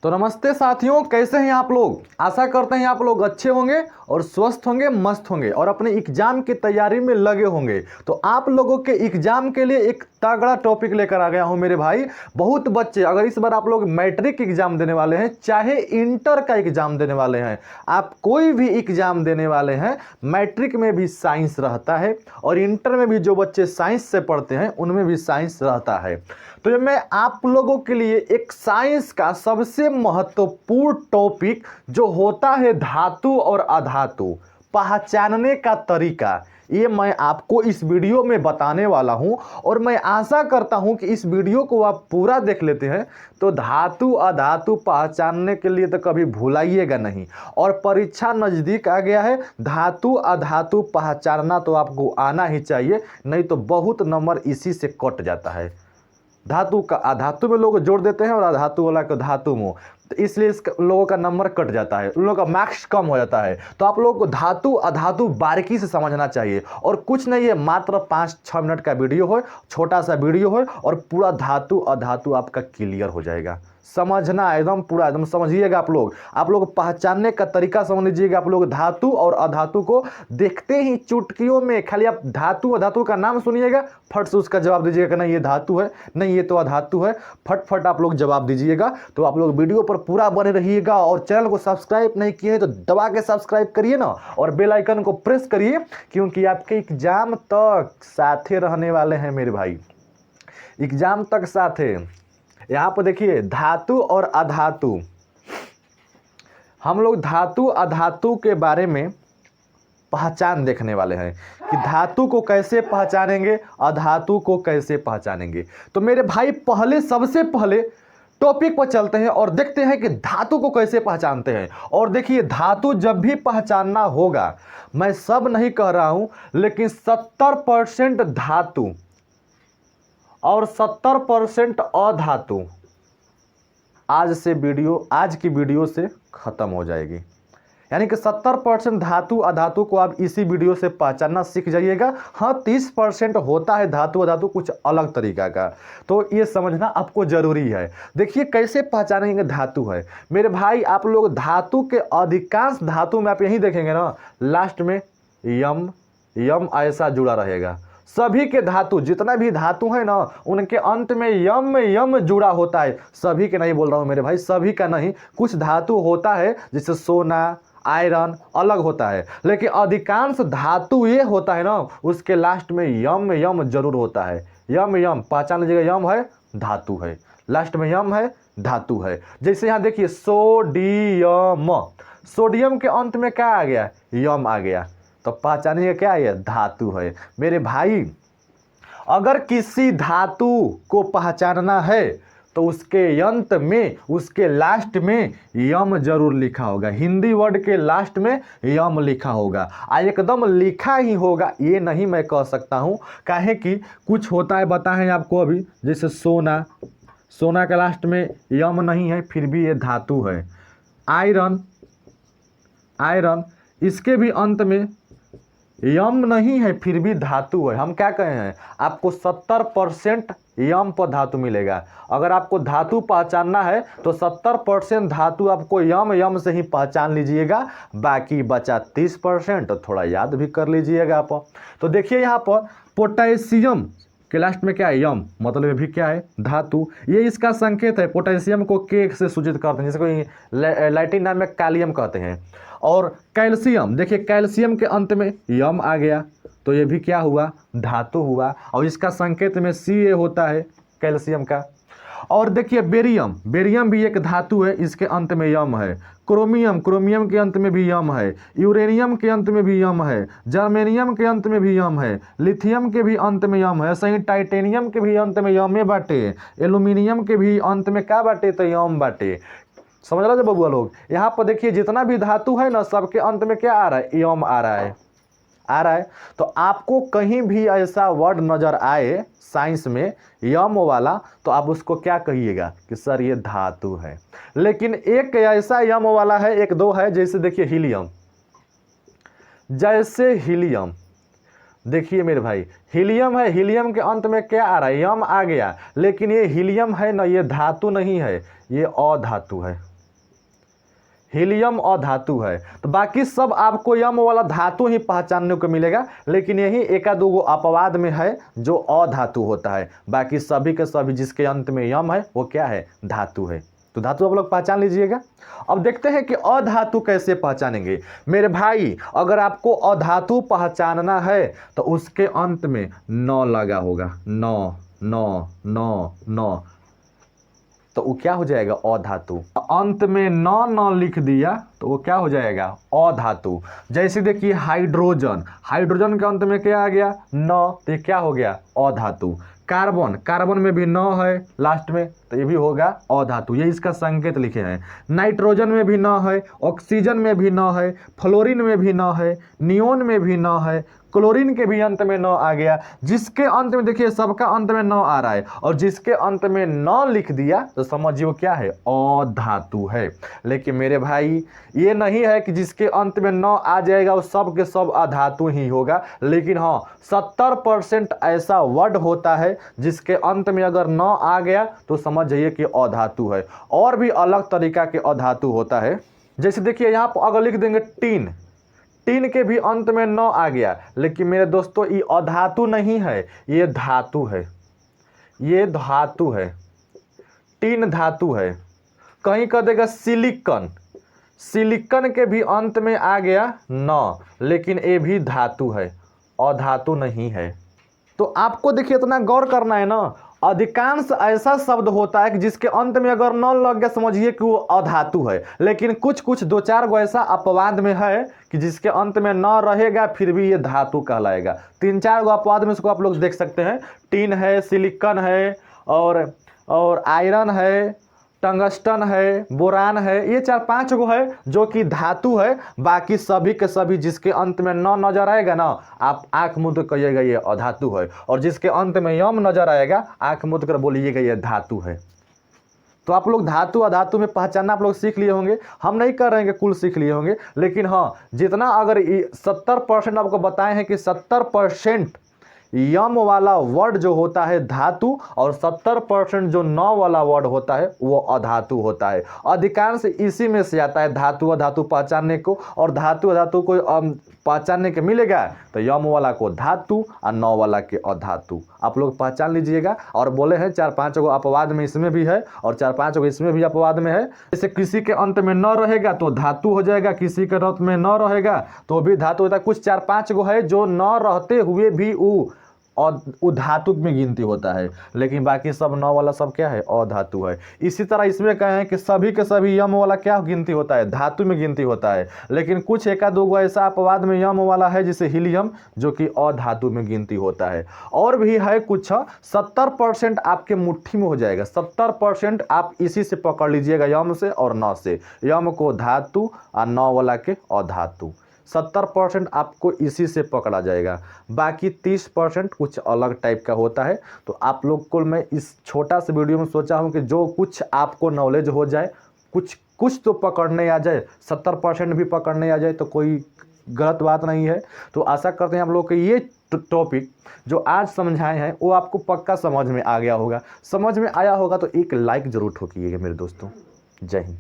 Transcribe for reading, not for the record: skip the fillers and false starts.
तो नमस्ते साथियों, कैसे हैं आप लोग। आशा करते हैं आप लोग अच्छे होंगे और स्वस्थ होंगे, मस्त होंगे और अपने एग्जाम की तैयारी में लगे होंगे। तो आप लोगों के एग्जाम के लिए एक तगड़ा टॉपिक लेकर आ गया हूं मेरे भाई। बहुत बच्चे अगर इस बार आप लोग मैट्रिक एग्जाम देने वाले हैं, चाहे इंटर का एग्जाम देने वाले हैं, आप कोई भी एग्जाम देने वाले हैं, मैट्रिक में भी साइंस रहता है और इंटर में भी जो बच्चे साइंस से पढ़ते हैं उनमें भी साइंस रहता है। तो मैं आप लोगों के लिए एक साइंस का सबसे महत्वपूर्ण टॉपिक जो होता है धातु और अधातु पहचानने का तरीका, ये मैं आपको इस वीडियो में बताने वाला हूं और मैं आशा करता हूं कि इस वीडियो को आप पूरा देख लेते हैं तो धातु अधातु पहचानने के लिए तो कभी भुलाइएगा नहीं। और परीक्षा नज़दीक आ गया है, धातु अधातु पहचानना तो आपको आना ही चाहिए, नहीं तो बहुत नंबर इसी से कट जाता है। धातु का अधातु में लोग जोड़ देते हैं और अधातु वाला को धातु में, तो इसलिए इस लोगों का नंबर कट जाता है, उन लोगों का मार्क्स कम हो जाता है। तो आप लोगों को धातु अधातु बारीकी से समझना चाहिए और कुछ नहीं है, मात्र 5-6 मिनट का वीडियो हो, छोटा सा वीडियो हो और पूरा धातु अधातु आपका क्लियर हो जाएगा। समझना एकदम पूरा एकदम समझिएगा। आप लोग पहचानने का तरीका समझ लीजिएगा। आप लोग धातु और अधातु को देखते ही चुटकियों में खाली आप धातु अधातु का नाम सुनिएगा, फट से उसका जवाब दीजिएगा कि नहीं ये धातु है, नहीं ये तो अधातु है, फट आप लोग जवाब दीजिएगा। तो आप लोग वीडियो पर पूरा बने रहिएगा और चैनल को सब्सक्राइब नहीं किए तो दबा के सब्सक्राइब करिए ना और बेल आइकन को प्रेस करिए, क्योंकि आपके एग्जाम तक साथे रहने वाले हैं मेरे भाई, एग्जाम तक साथे। यहाँ पर देखिए धातु और अधातु, हम लोग धातु अधातु के बारे में पहचान देखने वाले हैं कि धातु को कैसे पहचानेंगे, अधातु को कैसे पहचानेंगे। तो मेरे भाई सबसे पहले टॉपिक पर चलते हैं और देखते हैं कि धातु को कैसे पहचानते हैं। और देखिए धातु जब भी पहचानना होगा, मैं सब नहीं कह रहा हूं, लेकिन 70% धातु और 70% अधातु आज की वीडियो से खत्म हो जाएगी। यानी कि 70% धातु अधातु को आप इसी वीडियो से पहचानना सीख जाइएगा। हाँ, 30% होता है धातु अधातु कुछ अलग तरीका का, तो ये समझना आपको जरूरी है। देखिए कैसे पहचानेंगे धातु है मेरे भाई। आप लोग धातु के अधिकांश धातु में आप यही देखेंगे ना, लास्ट में यम ऐसा जुड़ा रहेगा। सभी के धातु जितना भी धातु है ना, उनके अंत में यम जुड़ा होता है। सभी के नहीं बोल रहा हूं मेरे भाई, सभी का नहीं, कुछ धातु होता है जैसे सोना आयरन अलग होता है, लेकिन अधिकांश धातु ये होता है ना, उसके लास्ट में यम जरूर होता है। यम पहचान लीजिएगा, यम है धातु है, लास्ट में यम है धातु है। जैसे यहाँ देखिए सोडियम के अंत में क्या आ गया, यम आ गया, तो पहचानिए क्या है, धातु है मेरे भाई। अगर किसी धातु को पहचानना है तो उसके अंत में, उसके लास्ट में यम जरूर लिखा होगा। हिंदी वर्ड के लास्ट में यम लिखा होगा, एकदम लिखा ही होगा, ये नहीं मैं कह सकता हूँ। काहे कि कुछ होता है बताएं आपको अभी, जैसे सोना के लास्ट में यम नहीं है फिर भी ये धातु है। आयरन इसके भी अंत में यम नहीं है फिर भी धातु है। हम क्या कहे हैं, आपको 70% यम पर धातु मिलेगा। अगर आपको धातु पहचानना है तो 70% धातु आपको यम से ही पहचान लीजिएगा, बाकी बचा 30% थोड़ा याद भी कर लीजिएगा आप। तो देखिए यहाँ पर पोटेशियम के लास्ट में क्या है, यम, मतलब ये भी क्या है, धातु। ये इसका संकेत है, पोटेशियम को के से सूचित करते हैं, जैसे कोई लैटिन नाम में कैलियम कहते हैं। और कैल्शियम, देखिए कैल्शियम के अंत में यम आ गया, तो ये भी क्या हुआ, धातु हुआ, और इसका संकेत में Ca होता है कैल्शियम का। और देखिए बेरियम भी एक धातु है, इसके अंत में यम है। क्रोमियम के अंत में भी यम है। यूरेनियम के अंत में भी यम है। जर्मेनियम के अंत में भी यम है। लिथियम के भी अंत में यम है। सही टाइटेनियम के भी अंत में यमे बाटे। एल्यूमिनियम के भी अंत में क्या बाटे, तो यम बाटे। समझ रहे बबुआ लोग। यहाँ पर देखिए जितना भी धातु है ना, सबके अंत में क्या आ रहा है, यम आ रहा है। तो आपको कहीं भी ऐसा वर्ड नजर आए साइंस में यम वाला, तो आप उसको क्या कहिएगा कि सर ये धातु है। लेकिन एक ऐसा यम वाला है, एक दो है, जैसे देखिए हीलियम, देखिए मेरे भाई हीलियम है, हीलियम के अंत में क्या आ रहा है, यम आ गया, लेकिन ये हीलियम है ना, ये धातु नहीं है, ये अधातु है। हीलियम अधातु है। तो बाकी सब आपको यम वाला धातु ही पहचानने को मिलेगा, लेकिन यही एका दो अपवाद में है जो अधातु होता है। बाकी सभी के सभी जिसके अंत में यम है वो क्या है, धातु है। तो धातु आप लोग पहचान लीजिएगा। अब देखते हैं कि अधातु कैसे पहचानेंगे। मेरे भाई अगर आपको अधातु पहचानना है तो उसके अंत में न लगा होगा, न न न न, तो वो क्या हो जाएगा, अधातु। अंत में न लिख दिया तो वो क्या हो जाएगा, अधातु। जैसे देखिए हाइड्रोजन, हाइड्रोजन के अंत में क्या आ गया, न, तो ये क्या हो गया, अधातु। कार्बन, कार्बन में भी न है लास्ट में, तो ये भी होगा अधातु, ये इसका संकेत लिखे हैं। नाइट्रोजन में भी न है, ऑक्सीजन में भी न है, फ्लोरीन में भी न है, नियोन में भी न है, क्लोरीन के भी अंत में न आ गया। जिसके अंत में देखिए सबका अंत में न आ रहा है, और जिसके अंत में न लिख दिया तो समझिए वो क्या है, अधातु है। लेकिन मेरे भाई ये नहीं है कि जिसके अंत में न आ जाएगा वो सब के सब अधातु ही होगा, लेकिन हाँ 70% ऐसा वर्ड होता है जिसके अंत में अगर न आ गया तो समझ जाइए कि अधातु है। और भी अलग तरीका के अधातु होता है। जैसे देखिए यहाँ पर अगर लिख देंगे टीन, टीन के भी अंत में न आ गया, लेकिन मेरे दोस्तों ये अधातु नहीं है, ये धातु है, ये धातु है, टीन धातु है। कहीं कह देगा सिलिकॉन, सिलिकॉन के भी अंत में आ गया न, लेकिन ये भी धातु है, अधातु नहीं है। तो आपको देखिए इतना गौर करना है ना, अधिकांश ऐसा शब्द होता है कि जिसके अंत में अगर न लग गया समझिए कि वो अधातु है। लेकिन कुछ कुछ दो चार गो ऐसा अपवाद में है कि जिसके अंत में न रहेगा फिर भी ये धातु कहलाएगा। 3-4 गो अपवाद में इसको आप लोग देख सकते हैं। टीन है, सिलिकॉन है, और आयरन है, टंगस्टन है, बोरान है, ये 4-5 गो है जो कि धातु है। बाकी सभी के सभी जिसके अंत में न नजर आएगा ना, आप आंख मूंद कर कहिएगा ये अधातु है, और जिसके अंत में यम नजर आएगा आंख मूंद कर बोलिएगा ये धातु है। तो आप लोग धातु अधातु में पहचानना आप लोग सीख लिए होंगे। हम नहीं कर रहे हैं कि कुल सीख लिए होंगे, लेकिन हाँ जितना अगर 70% आपको बताए हैं कि 70% यम वाला वर्ड जो होता है धातु, और 70% जो न वाला वर्ड होता है वो अधातु होता है। अधिकांश इसी में से आता है धातु अधातु पहचानने को, और धातु अधातु को पहचानने के मिलेगा तो यम वाला को धातु और न वाला के अधातु। आप लोग पहचान लीजिएगा। और बोले हैं 4-5 गो अपवाद में इसमें भी है, और 4-5 गो इसमें भी अपवाद में है। जैसे किसी के अंत में न रहेगा तो धातु हो जाएगा, किसी के अंत में न रहेगा तो भी धातु होता है। कुछ 4-5 गो है जो न रहते हुए भी और धातु में गिनती होता है, लेकिन बाकी सब न वाला सब क्या है, अधातु है। इसी तरह इसमें कहें कि सभी के सभी यम वाला क्या गिनती होता है, धातु में गिनती होता है। लेकिन कुछ एका दो गो ऐसा अपवाद में यम वाला है जैसे हीलियम जो कि अधातु में गिनती होता है। और भी है कुछ 70% आपके मुट्ठी में हो जाएगा। 70% आप इसी से पकड़ लीजिएगा, यम से और न से। यम को धातु और न वाला के अधातु। 70% आपको इसी से पकड़ा जाएगा। बाकी 30% कुछ अलग टाइप का होता है। तो आप लोग को मैं इस छोटा सा वीडियो में सोचा हूँ कि जो कुछ आपको नॉलेज हो जाए, कुछ तो पकड़ने आ जाए, 70% भी पकड़ने आ जाए तो कोई गलत बात नहीं है। तो आशा करते हैं आप लोग कि ये टॉपिक जो आज समझाए हैं वो आपको पक्का समझ में आ गया होगा। समझ में आया होगा तो एक लाइक ज़रूर ठोकिएगा मेरे दोस्तों। जय हिंद।